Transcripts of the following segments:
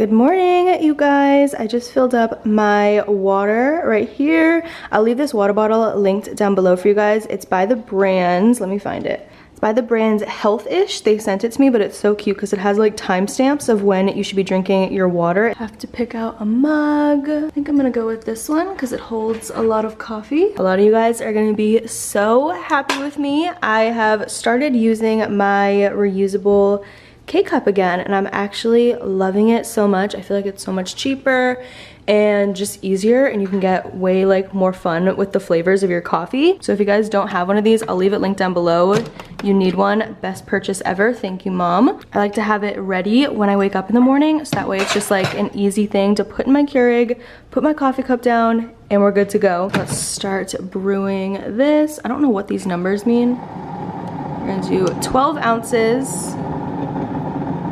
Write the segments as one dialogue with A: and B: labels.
A: Good morning, you guys. I just filled up my water right here. I'll leave this water bottle linked down below for you guys. It's by the brand, let me find it. It's by the brand Healthish. They sent it to me, but it's so cute because it has like timestamps of when you should be drinking your water. I have to pick out a mug. I think I'm gonna go with this one because it holds a lot of coffee. A lot of you guys are gonna be so happy with me. I have started using my reusable K-cup again, and I'm actually loving it so much. I feel like it's so much cheaper and just easier, and you can get way like more fun with the flavors of your coffee. So if you guys don't have one of these, I'll leave it linked down below. You need one. Best purchase ever. Thank you, Mom. I like to have it ready when I wake up in the morning, so that way it's just like an easy thing to put in my Keurig, put my coffee cup down, and we're good to go. Let's start brewing this. I don't know what these numbers mean. We're gonna do 12 ounces.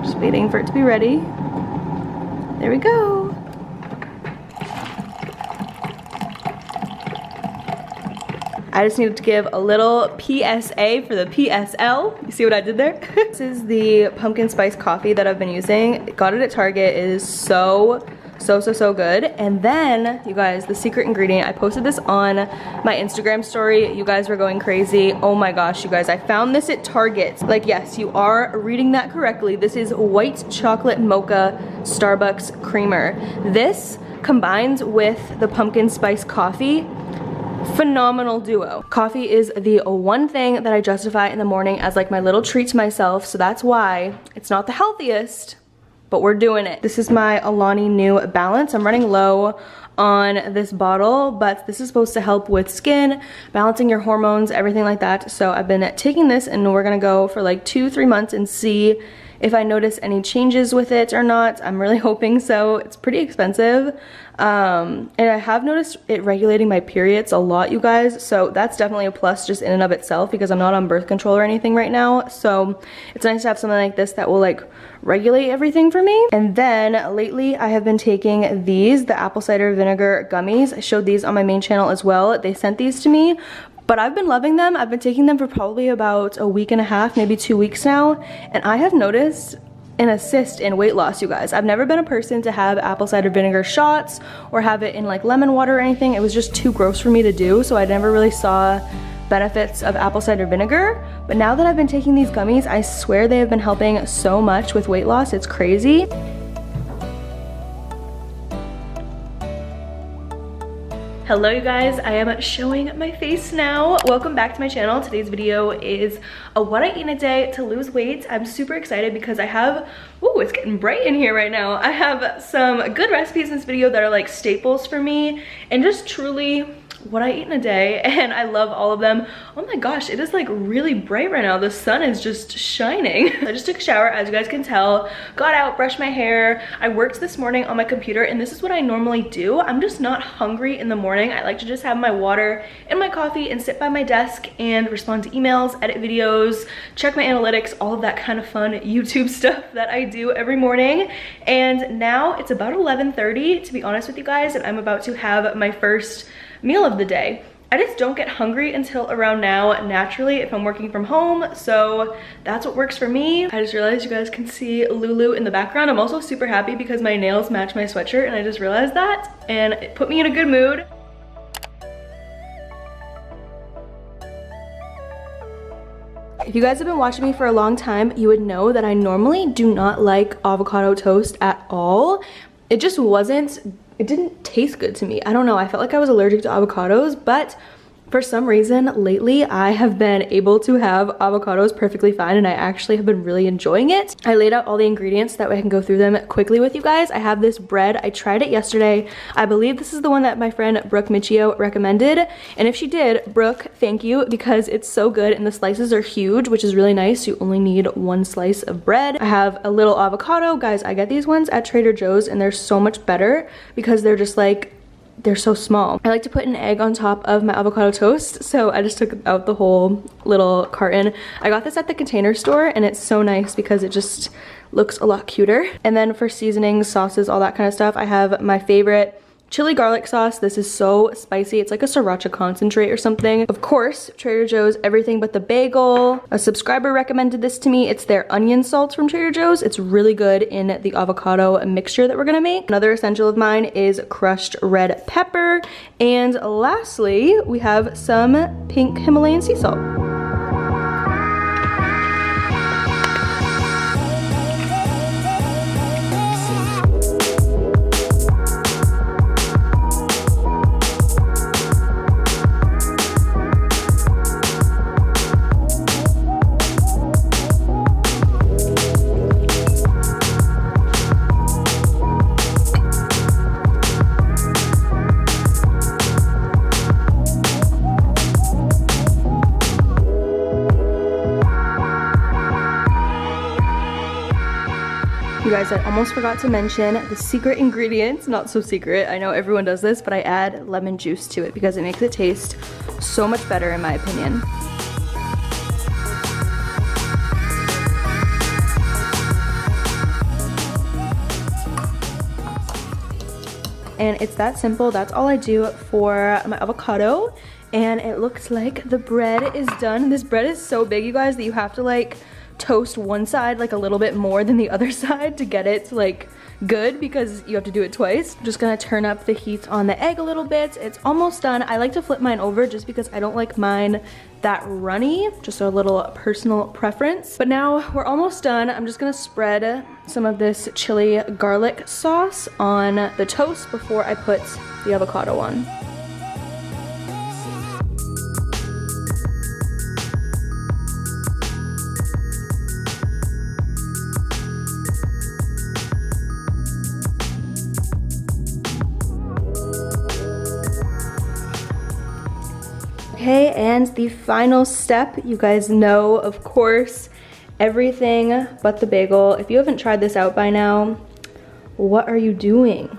A: Just waiting for it to be ready. There we go. I just needed to give a little PSA for the PSL. You see what I did there? This is the pumpkin spice coffee that I've been using. Got it at Target. It is so good. And then, you guys, the secret ingredient, I posted this on my Instagram story. You guys were going crazy. Oh my gosh, you guys, I found this at Target. Like, yes, you are reading that correctly. This is white chocolate mocha Starbucks creamer. This combines with the pumpkin spice coffee. Phenomenal duo. Coffee is the one thing that I justify in the morning as like my little treat to myself, so that's why it's not the healthiest, but we're doing it. This is my Alani New Balance. I'm running low on this bottle, but this is supposed to help with skin, balancing your hormones, everything like that. So I've been taking this, and we're gonna go for like 2-3 months and see if I notice any changes with it or not. I'm really hoping so. It's pretty expensive. And I have noticed it regulating my periods a lot, you guys. So that's definitely a plus just in and of itself, because I'm not on birth control or anything right now. So it's nice to have something like this that will like regulate everything for me. And then lately I have been taking these, the apple cider vinegar gummies. I showed these on my main channel as well. They sent these to me, but I've been loving them. I've been taking them for probably about a week and a half, maybe 2 weeks now. And I have noticed an assist in weight loss, you guys. I've never been a person to have apple cider vinegar shots or have it in like lemon water or anything. It was just too gross for me to do, so I never really saw benefits of apple cider vinegar. But now that I've been taking these gummies, I swear they have been helping so much with weight loss. It's crazy. Hello, you guys. I am showing my face now. Welcome back to my channel. Today's video is a what I eat in a day to lose weight. I'm super excited because I have, ooh, it's getting bright in here right now. I have some good recipes in this video that are like staples for me and just truly what I eat in a day, and I love all of them. Oh my gosh, it is like really bright right now. The sun is just shining. I just took a shower, as you guys can tell, got out, brushed my hair. I worked this morning on my computer, and this is what I normally do. I'm just not hungry in the morning. I like to just have my water and my coffee and sit by my desk and respond to emails, edit videos, check my analytics, all of that kind of fun YouTube stuff that I do every morning. And now it's about 11:30, to be honest with you guys, and I'm about to have my first meal of the day. I just don't get hungry until around now naturally if I'm working from home, so that's what works for me. I just realized you guys can see Lulu in the background. I'm also super happy because my nails match my sweatshirt, and I just realized that, and it put me in a good mood. If you guys have been watching me for a long time, you would know that I normally do not like avocado toast at all. It just it didn't taste good to me. I don't know, I felt like I was allergic to avocados, but for some reason lately I have been able to have avocados perfectly fine, and I actually have been really enjoying it. I laid out all the ingredients that way I can go through them quickly with you guys. I have this bread. I tried it yesterday. I believe this is the one that my friend Brooke Michio recommended, and if she did, Brooke, thank you, because it's so good and the slices are huge, which is really nice. You only need one slice of bread. I have a little avocado. Guys, I get these ones at Trader Joe's and they're so much better because they're just like, they're so small. I like to put an egg on top of my avocado toast, so I just took out the whole little carton. I got this at the Container Store, and it's so nice because it just looks a lot cuter. And then for seasonings, sauces, all that kind of stuff, I have my favorite chili garlic sauce. This is so spicy. It's like a sriracha concentrate or something. Of course, Trader Joe's Everything But the Bagel. A subscriber recommended this to me. It's their onion salt from Trader Joe's. It's really good in the avocado mixture that we're gonna make. Another essential of mine is crushed red pepper. And lastly, we have some pink Himalayan sea salt. You guys, I almost forgot to mention the secret ingredients. Not so secret, I know everyone does this, but I add lemon juice to it because it makes it taste so much better in my opinion. And it's that simple. That's all I do for my avocado. And it looks like the bread is done. This bread is so big, you guys, that you have to like toast one side like a little bit more than the other side to get it like good, because you have to do it twice. I'm just gonna turn up the heat on the egg a little bit. It's almost done. I like to flip mine over just because I don't like mine that runny, just a little personal preference. But now we're almost done. I'm just gonna spread some of this chili garlic sauce on the toast before I put the avocado on. Okay, and the final step, you guys know, of course, everything but the bagel. If you haven't tried this out by now, what are you doing?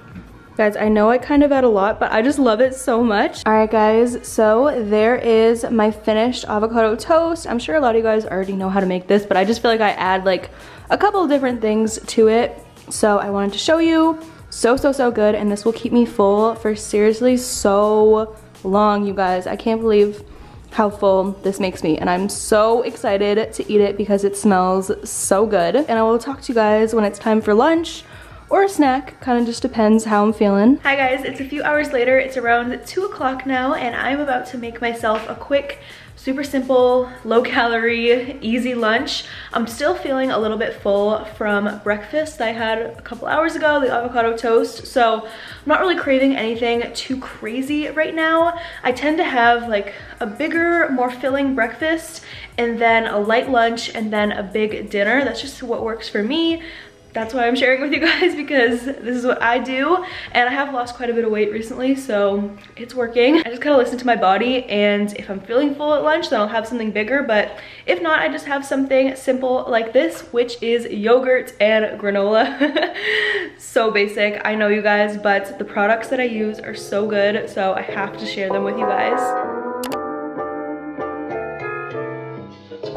A: Guys, I know I kind of add a lot, but I just love it so much. All right, guys, so there is my finished avocado toast. I'm sure a lot of you guys already know how to make this, but I just feel like I add like a couple of different things to it. So I wanted to show you. So good, and this will keep me full for seriously so long, you guys. I can't believe how full this makes me, and I'm so excited to eat it because it smells so good. And I will talk to you guys when it's time for lunch or a snack, kind of just depends how I'm feeling. Hi guys, it's a few hours later. It's around 2 o'clock now, and I'm about to make myself a quick, super simple, low calorie, easy lunch. I'm still feeling a little bit full from breakfast that I had a couple hours ago, the avocado toast. So I'm not really craving anything too crazy right now. I tend to have like a bigger, more filling breakfast and then a light lunch and then a big dinner. That's just what works for me. That's why I'm sharing with you guys, because this is what I do, and I have lost quite a bit of weight recently, so it's working. I just gotta listen to my body, and if I'm feeling full at lunch, then I'll have something bigger, but if not, I just have something simple like this, which is yogurt and granola. So basic, I know, you guys, but the products that I use are so good, so I have to share them with you guys.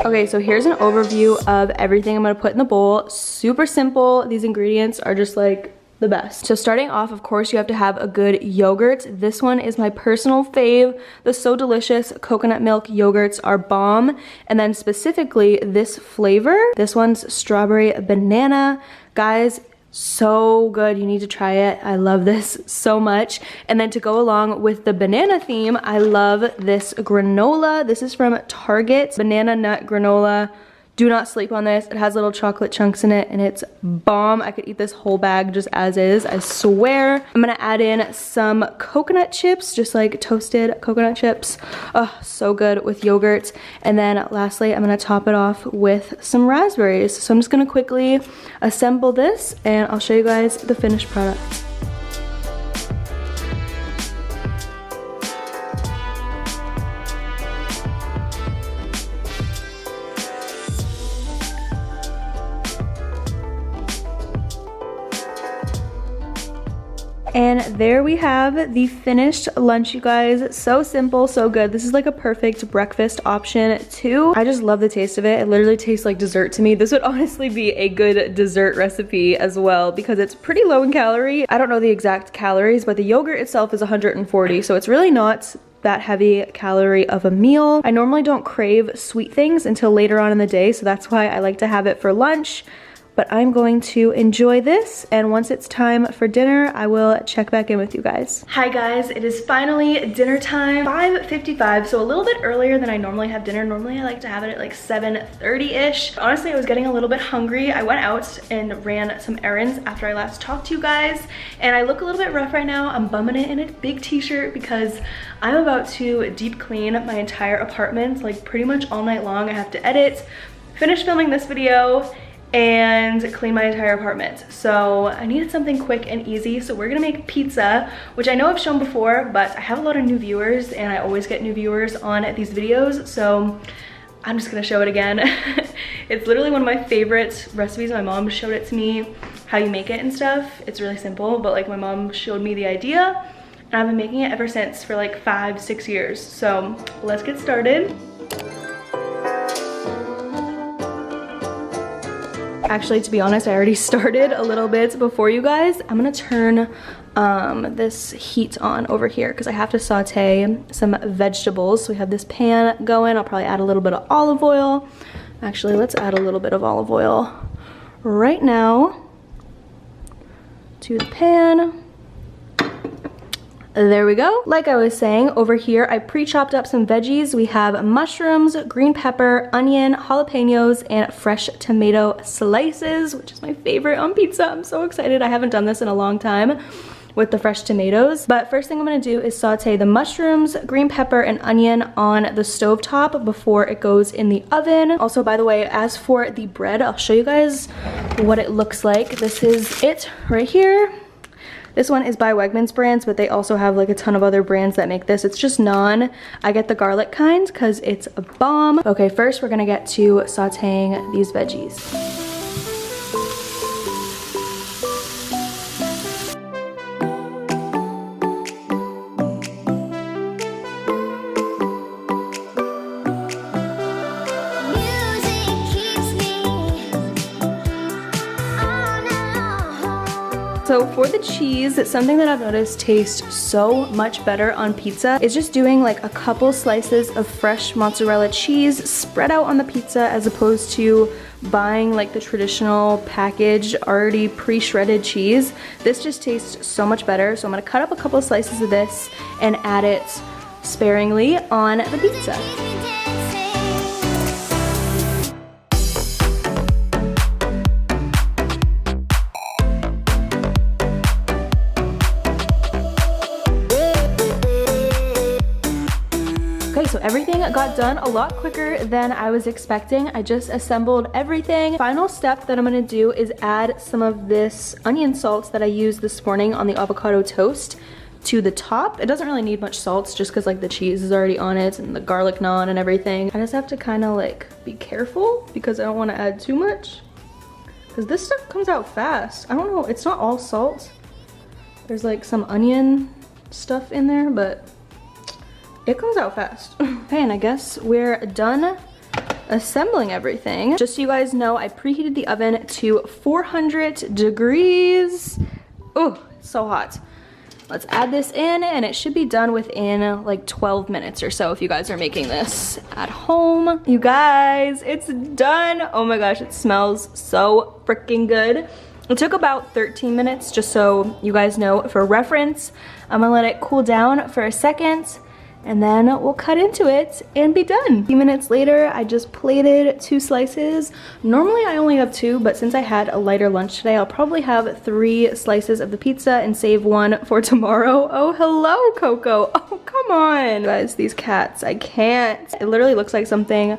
A: Okay, so here's an overview of everything I'm gonna put in the bowl. Super simple. These ingredients are just like the best. So starting off, of course, you have to have a good yogurt. This one is my personal fave. The So Delicious coconut milk yogurts are bomb. And then specifically this flavor, this one's strawberry banana. Guys, so good, you need to try it. I love this so much. And then to go along with the banana theme, I love this granola. This is from Target, banana nut granola. Do not sleep on this. It has little chocolate chunks in it and it's bomb. I could eat this whole bag just as is, I swear. I'm gonna add in some coconut chips, just like toasted coconut chips. Oh, so good with yogurt. And then lastly, I'm gonna top it off with some raspberries. So I'm just gonna quickly assemble this and I'll show you guys the finished product. And there we have the finished lunch, you guys. So simple, so good. This is like a perfect breakfast option too. I just love the taste of it. It literally tastes like dessert to me. This would honestly be a good dessert recipe as well because it's pretty low in calorie. I don't know the exact calories, but the yogurt itself is 140, so it's really not that heavy calorie of a meal. I normally don't crave sweet things until later on in the day, so that's why I like to have it for lunch. But I'm going to enjoy this, and once it's time for dinner, I will check back in with you guys. Hi guys, it is finally dinner time, 5:55, so a little bit earlier than I normally have dinner. Normally I like to have it at like 7:30-ish. Honestly, I was getting a little bit hungry. I went out and ran some errands after I last talked to you guys, and I look a little bit rough right now. I'm bumming it in a big t-shirt because I'm about to deep clean my entire apartment, like pretty much all night long. I have to edit, finish filming this video, and clean my entire apartment. So I needed something quick and easy, so we're gonna make pizza, which I know I've shown before, but I have a lot of new viewers and I always get new viewers on these videos, so I'm just gonna show it again. It's literally one of my favorite recipes. My mom showed it to me, how you make it and stuff. It's really simple, but like my mom showed me the idea and I've been making it ever since for like 5-6 years. So let's get started. Actually, to be honest, I already started a little bit before you guys. I'm gonna turn this heat on over here because I have to saute some vegetables. So we have this pan going. I'll probably add a little bit of olive oil. Actually, let's add a little bit of olive oil right now to the pan. There we go. Like I was saying, over here I pre-chopped up some veggies. We have mushrooms, green pepper, onion, jalapenos, and fresh tomato slices, which is my favorite on pizza. I'm so excited. I haven't done this in a long time with the fresh tomatoes. But first thing I'm gonna do is saute the mushrooms, green pepper, and onion on the stovetop before it goes in the oven. Also, by the way, as for the bread, I'll show you guys what it looks like. This is it right here. This one is by Wegmans brands, but they also have like a ton of other brands that make this. It's just naan. I get the garlic kind because it's a bomb. Okay, first we're gonna get to sauteing these veggies. So for the cheese, something that I've noticed tastes so much better on pizza is just doing like a couple slices of fresh mozzarella cheese spread out on the pizza as opposed to buying like the traditional packaged already pre-shredded cheese. This just tastes so much better. So I'm gonna cut up a couple slices of this and add it sparingly on the pizza. So everything got done a lot quicker than I was expecting. I just assembled everything. Final step that I'm gonna do is add some of this onion salt that I used this morning on the avocado toast to the top. It doesn't really need much salt just because like the cheese is already on it and the garlic naan and everything. I just have to kind of like be careful because I don't want to add too much because this stuff comes out fast. I don't know, it's not all salt. There's like some onion stuff in there, but it comes out fast. Okay, and I guess we're done assembling everything. Just so you guys know, I preheated the oven to 400 degrees. Oh, so hot. Let's add this in and it should be done within like 12 minutes or so if you guys are making this at home. You guys, it's done. Oh my gosh, it smells so freaking good. It took about 13 minutes, just so you guys know for reference. I'm gonna let it cool down for a second and then we'll cut into it and be done. A few minutes later, I just plated 2 slices. Normally I only have 2, but since I had a lighter lunch today, I'll probably have 3 slices of the pizza and save 1 for tomorrow. Oh, hello, Coco. Oh, come on. Guys, these cats, I can't. It literally looks like something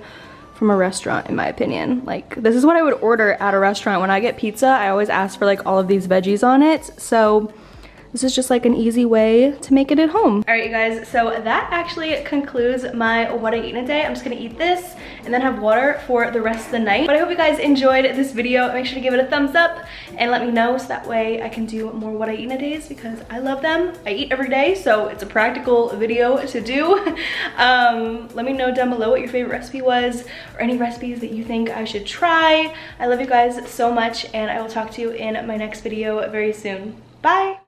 A: from a restaurant, in my opinion. Like, this is what I would order at a restaurant. When I get pizza, I always ask for like all of these veggies on it. So this is just like an easy way to make it at home. All right, you guys, so that actually concludes my what I eat in a day. I'm just gonna eat this and then have water for the rest of the night. But I hope you guys enjoyed this video. Make sure to give it a thumbs up and let me know so that way I can do more what I eat in a days because I love them. I eat every day, so it's a practical video to do. Let me know down below what your favorite recipe was or any recipes that you think I should try. I love you guys so much and I will talk to you in my next video very soon. Bye!